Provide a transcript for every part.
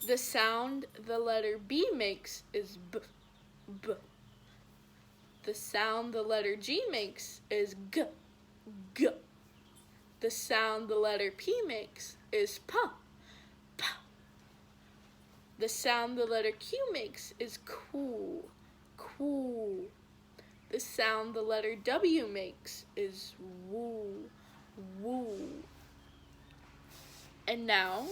The sound the letter B makes is B, B. The sound the letter G makes is G, G. The sound the letter P makes is P, P. The sound the letter Q makes is Q, Q. The sound the letter W makes is woo, woo. And now,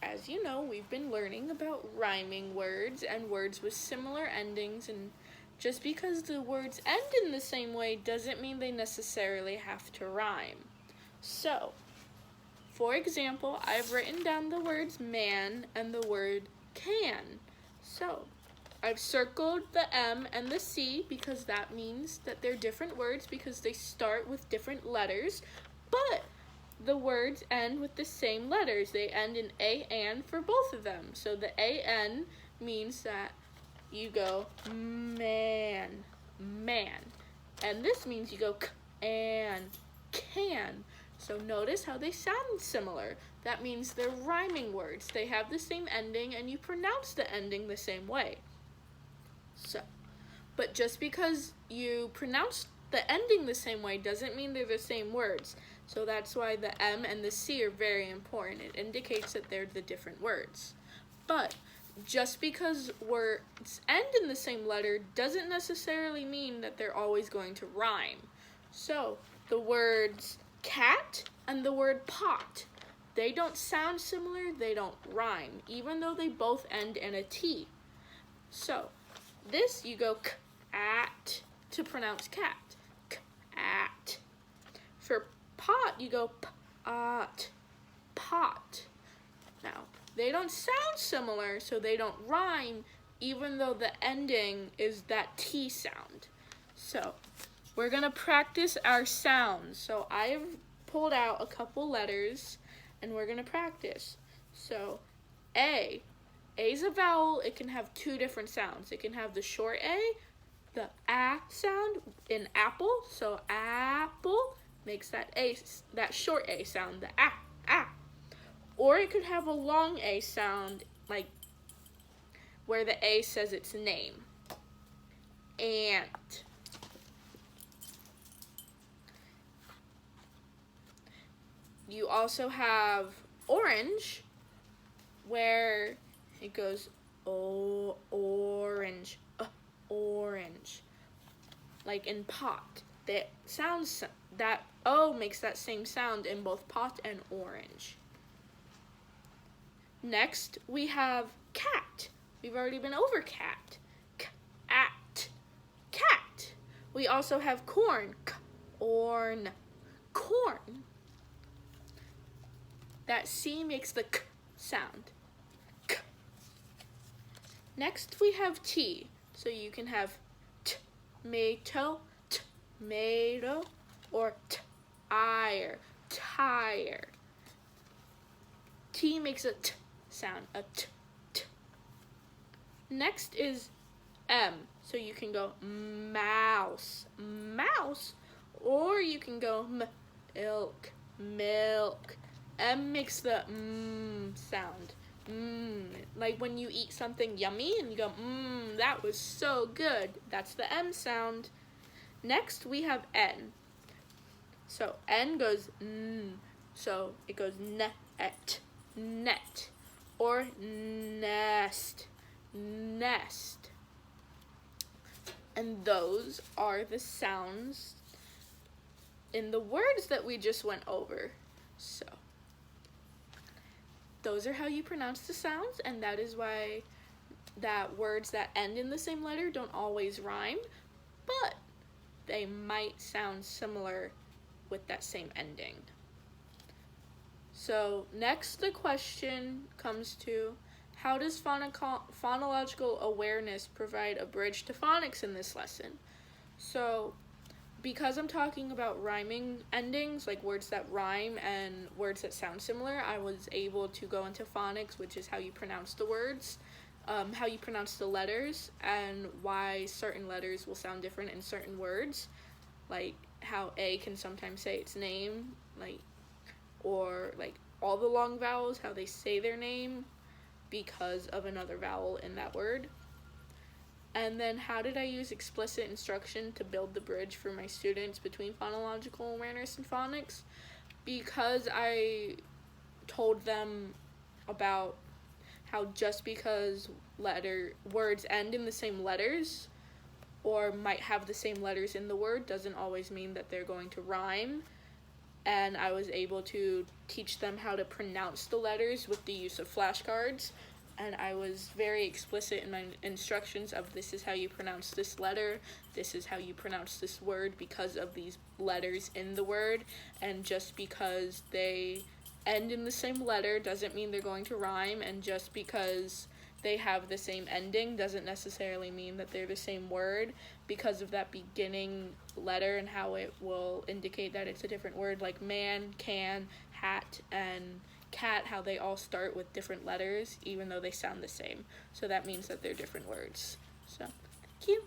as you know, we've been learning about rhyming words and words with similar endings, and just because the words end in the same way doesn't mean they necessarily have to rhyme. So, for example, I've written down the words man and the word can. So, I've circled the M and the C because that means that they're different words because they start with different letters, but the words end with the same letters. They end in A-N for both of them. So the A-N means that you go man, man. And this means you go k-an, can. So notice how they sound similar. That means they're rhyming words. They have the same ending and you pronounce the ending the same way. So, but just because you pronounce the ending the same way doesn't mean they're the same words. So that's why the M and the C are very important. It indicates that they're the different words. But just because words end in the same letter doesn't necessarily mean that they're always going to rhyme. So the words cat and the word pot, they don't sound similar, they don't rhyme, even though they both end in a T. So this you go k-at to pronounce cat, k-at. For pot you go p-at, pot. Now, they don't sound similar, so they don't rhyme, even though the ending is that T sound. So, we're gonna practice our sounds. So I've pulled out a couple letters, and we're gonna practice. So, A. A's a vowel. It can have two different sounds. It can have the short A, the A sound in apple. So apple makes that short A sound, the A. Or it could have a long A sound, like where the A says its name. Ant. You also have orange, where it goes orange, orange. Like in pot, that O makes that same sound in both pot and orange. Next, we have cat. We've already been over cat. Cat. Cat. We also have corn. Corn. Corn. That C makes the k sound. K. Next, we have T. So you can have tomato, tomato, or tire, tire. T makes a T sound, a T, T. Next is M. So you can go mouse, mouse, or you can go milk, milk. M makes the sound. Like when you eat something yummy and you go, that was so good. That's the M sound. Next, we have N. So N goes n. So it goes net, net. Or nest, nest. And those are the sounds in the words that we just went over. So those are how you pronounce the sounds, and that is why that words that end in the same letter don't always rhyme, but they might sound similar with that same ending. So next the question comes to, how does phonological awareness provide a bridge to phonics in this lesson? So because I'm talking about rhyming endings, like words that rhyme and words that sound similar, I was able to go into phonics, which is how you pronounce the words, how you pronounce the letters, and why certain letters will sound different in certain words, like how A can sometimes say its name, like, or like all the long vowels, how they say their name, because of another vowel in that word. And then how did I use explicit instruction to build the bridge for my students between phonological awareness and phonics? Because I told them about how just because words end in the same letters or might have the same letters in the word doesn't always mean that they're going to rhyme. And I was able to teach them how to pronounce the letters with the use of flashcards. And I was very explicit in my instructions of this is how you pronounce this letter, this is how you pronounce this word because of these letters in the word, and just because they end in the same letter doesn't mean they're going to rhyme, and just because they have the same ending doesn't necessarily mean that they're the same word because of that beginning letter and how it will indicate that it's a different word, like man, can, hat, and cat, how they all start with different letters even though they sound the same. So that means that they're different words. So, thank you.